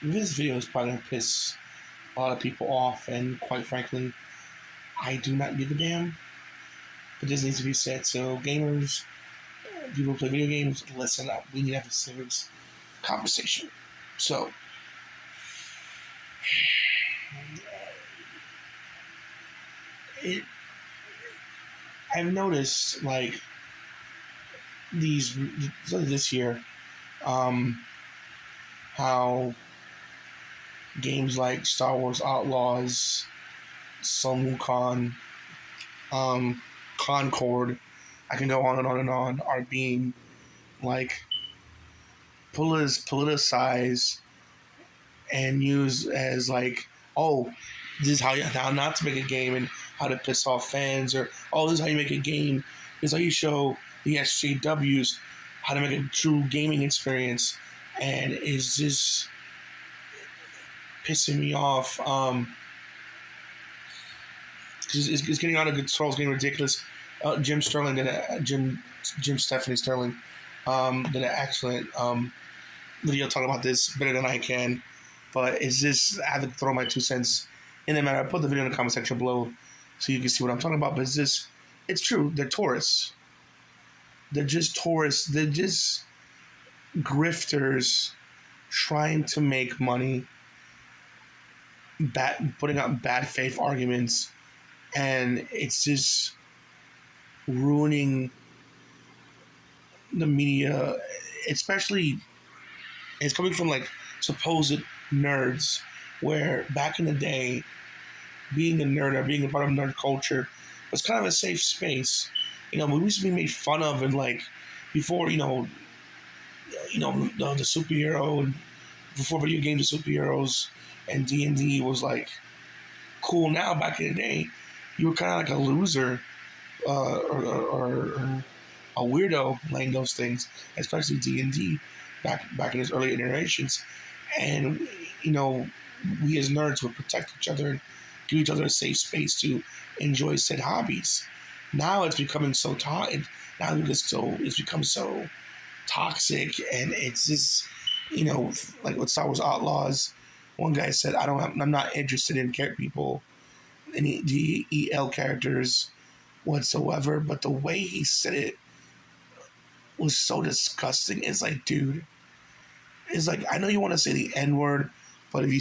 this video is probably going to piss a lot of people off, and quite frankly, I do not give a damn. But this needs to be said. So, gamers, people who play video games, listen up. We need to have a serious conversation. So, it, I've noticed, like, this year, how games like Star Wars Outlaws, Sun Wukong, Concord, I can go on and on and on, are being like politicized and used as like, oh, this is how not to make a game and how to piss off fans, or oh, this is how you make a game. This is how you show the SJWs how to make a true gaming experience, and it's just pissing me off. It's getting out of control. It's getting ridiculous. Jim Stephanie Sterling did an excellent video talking about this better than I can. But it's just, I have to throw my 2 cents in the matter. I put the video in the comment section below so you can see what I'm talking about. But it's true. They're tourists. They're just tourists. They're just grifters trying to make money, putting out bad faith arguments, and it's just ruining the media, especially it's coming from like supposed nerds, where back in the day, being a nerd or being a part of nerd culture was kind of a safe space. We used to be made fun of, and like before, the superhero, and before video games, the superheroes and D&D was like cool. Now, back in the day, you were kind of like a loser, or a weirdo playing those things, especially D&D back in its early iterations. And we as nerds would protect each other and give each other a safe space to enjoy said hobbies. Now it's becoming so it's become so toxic, and it's just like with Star Wars Outlaws. One guy said, I'm not interested in any DEL characters whatsoever, but the way he said it was so disgusting. It's like, dude, it's like, I know you want to say the N-word, but if you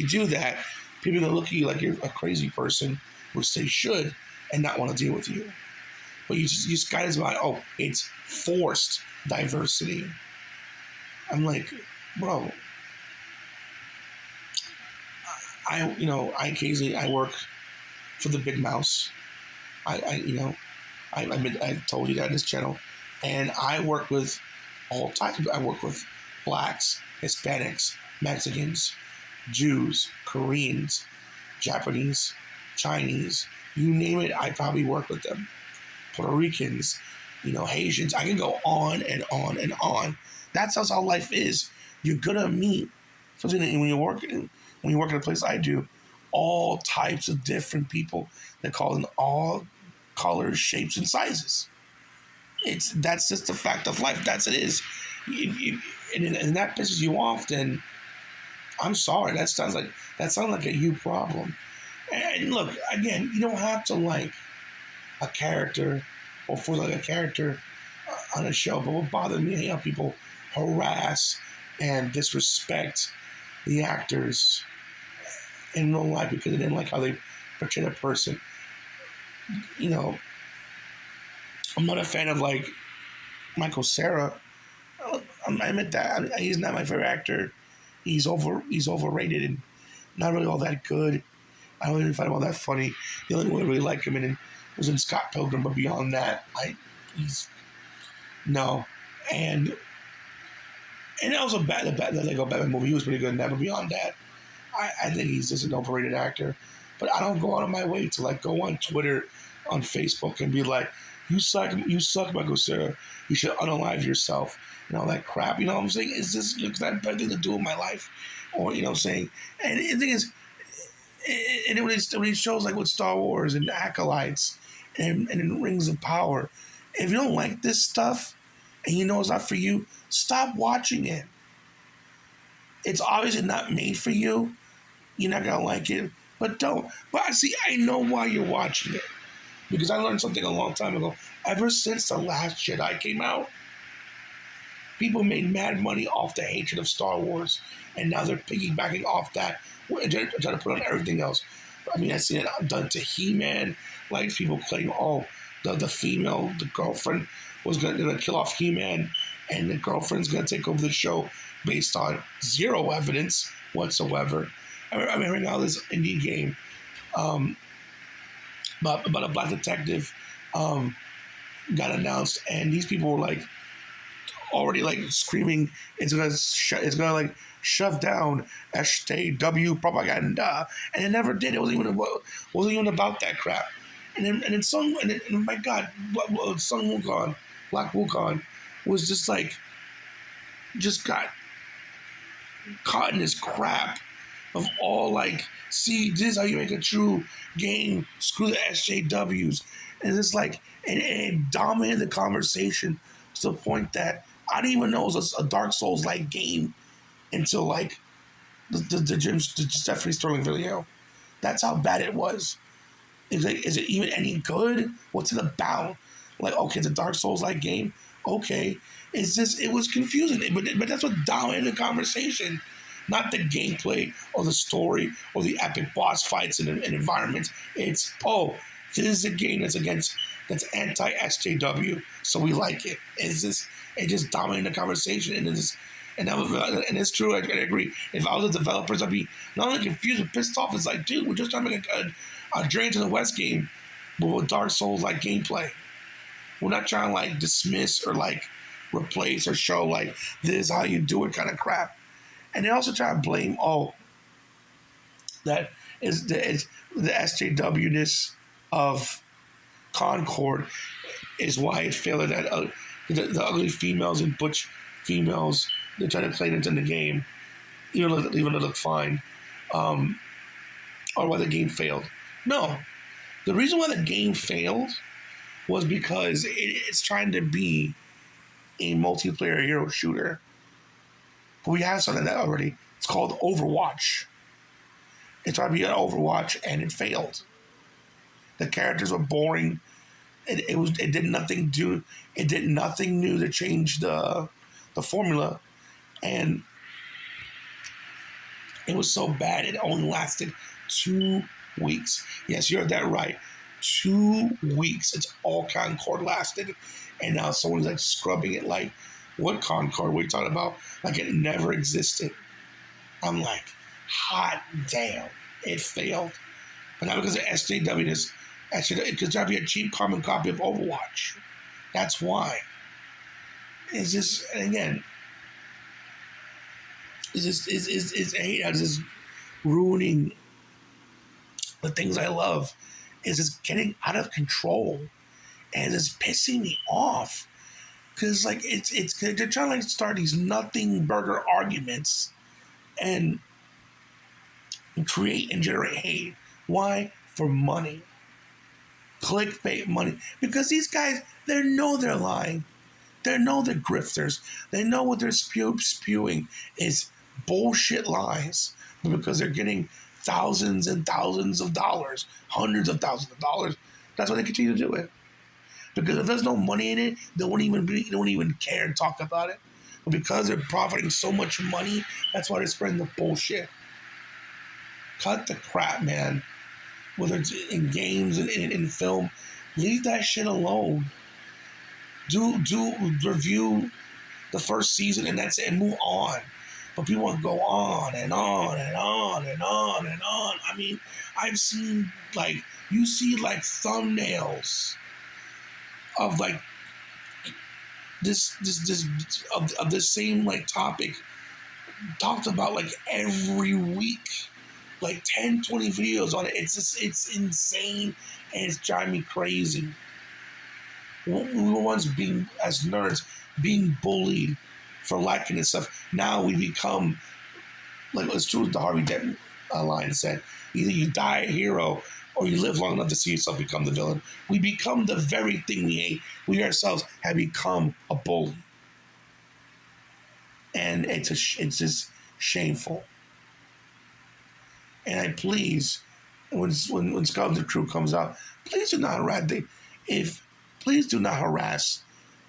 do that, people are gonna look at you like you're a crazy person, which they should, and not want to deal with you. But you just guys about, oh, it's forced diversity. I'm like, bro, I occasionally work for the big mouse. I told you that in this channel, and I work with all types. I work with blacks, Hispanics, Mexicans, Jews, Koreans, Japanese, Chinese, you name it, I probably work with them. Puerto Ricans, Haitians. I can go on and on and on. That's how life is. You're gonna meet, especially when you work in a place I do, all types of different people that call in all colors, shapes, and sizes. That's just the fact of life. That's it is. And that pisses you off, then I'm sorry. That sounds like a you problem. And look, again, you don't have to like a character or for like a character on a show, but what bothers me is how people harass and disrespect the actors in real life because they didn't like how they portray a person. I'm not a fan of like Michael Cera. I admit that. He's not my favorite actor. He's overrated and not really all that good. I don't even find him all that funny. The only one I really liked him in was in Scott Pilgrim, but beyond that, no. And also the Lego Batman movie, he was pretty good in that. But beyond that, I think he's just an overrated actor. But I don't go out of my way to like go on Twitter, on Facebook, and be like, you suck, Michael Cera. You should unalive yourself and all that crap. You know what I'm saying? Is this because I have better thing to do in my life? Or what I'm saying? And the thing is, and when it shows like with Star Wars and Acolytes and in Rings of Power, if you don't like this stuff and you know it's not for you, stop watching it. It's obviously not made for you. You're not gonna like it, but don't. But I see, I know why you're watching it because I learned something a long time ago. Ever since The Last Jedi came out, people made mad money off the hatred of Star Wars, and now they're piggybacking off that and trying to put on everything else. I mean, I see it done to He-Man. Like people claim, oh, the girlfriend was gonna kill off He-Man, and the girlfriend's gonna take over the show based on zero evidence whatsoever. I'm hearing now this indie game about a black detective got announced, and these people were like already like screaming, it's gonna like shove down SJW propaganda, and it never did. It wasn't even about that crap. And my God, Sung Wukong, Black Wukong, was just got caught in this crap of all like, see, this is how you make a true game. Screw the SJWs, and it's like, and it dominated the conversation to the point that I didn't even know it was a Dark Souls like game until like the Stephanie Sterling video. That's how bad it was. Is it even any good? What's it about? Like, okay, it's a Dark Souls like game. Okay, it was confusing, but that's what dominated the conversation. Not the gameplay or the story or the epic boss fights and environments. It's, oh, this is a game that's anti-SJW, so we like it. It just dominated the conversation, and it's true. I agree. If I was the developers, I'd be not only confused but pissed off. It's like, dude, we're just trying to make a Drain to the West game, but with Dark Souls like gameplay. We're not trying to like dismiss or like replace or show like this is how you do it kind of crap. And they also try to blame, that is the SJW-ness of Concord is why it failed at the ugly females and butch females. They try to play it into the game, even though they look fine, or why the game failed. No, the reason why the game failed was because it's trying to be a multiplayer hero shooter. But we have something like that already. It's called Overwatch. It tried to be an Overwatch, and it failed. The characters were boring. It did nothing new to change the formula, and it was so bad it only lasted 2 weeks. Yes, you heard that right. 2 weeks. It's all Concord lasted, and now someone's like scrubbing it like, what Concord? What are you talking about? Like it never existed. I'm like, hot damn, it failed. But not because of SJW, because that'd be a cheap carbon copy of Overwatch. That's why. It's just, and again, it's just ruining the things I love. It's just getting out of control, and it's pissing me off. Because like they're trying to like start these nothing burger arguments and create and generate hate. Why? For money. Clickbait money. Because these guys, they know they're lying. They know they're grifters. They know what they're spewing is bullshit lies. But because they're getting thousands and thousands of dollars, hundreds of thousands of dollars, that's why they continue to do it. Because if there's no money in it, they won't even care and talk about it. But because they're profiting so much money, that's why they're spreading the bullshit. Cut the crap, man. Whether it's in games and in film, leave that shit alone. Do review the first season and that's it, and move on. But people want to go on and on and on and on and on. I mean, I've seen like, you see like thumbnails of like this of the same like topic talked about like every week, like 10, 20 videos on it. It's insane, and it's driving me crazy. We were once being, as nerds, being bullied for liking this stuff. Now we become, like, it's true what the Harvey Dent line said, either you die a hero or you live long enough to see yourself become the villain. We become the very thing we hate. We ourselves have become a bully. And it's just shameful. And I please, when Scum the Crew comes out, please do not please do not harass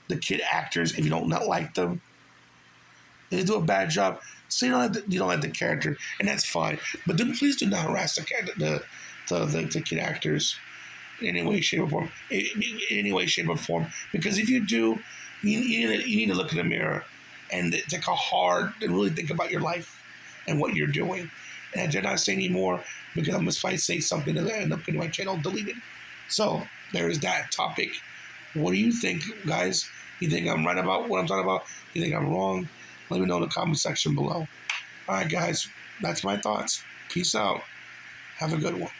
the kid actors if you don't not like them. If they do a bad job, so you don't like the character, and that's fine. But then please do not harass the kid actors in any way, shape, or form. In any way, shape, or form. Because if you do, you need to look in the mirror and take a hard and really think about your life and what you're doing. And I dare not say anymore because I must fight say something that end up getting my channel deleted. So there is that topic. What do you think, guys? You think I'm right about what I'm talking about? You think I'm wrong? Let me know in the comment section below. All right, guys, that's my thoughts. Peace out. Have a good one.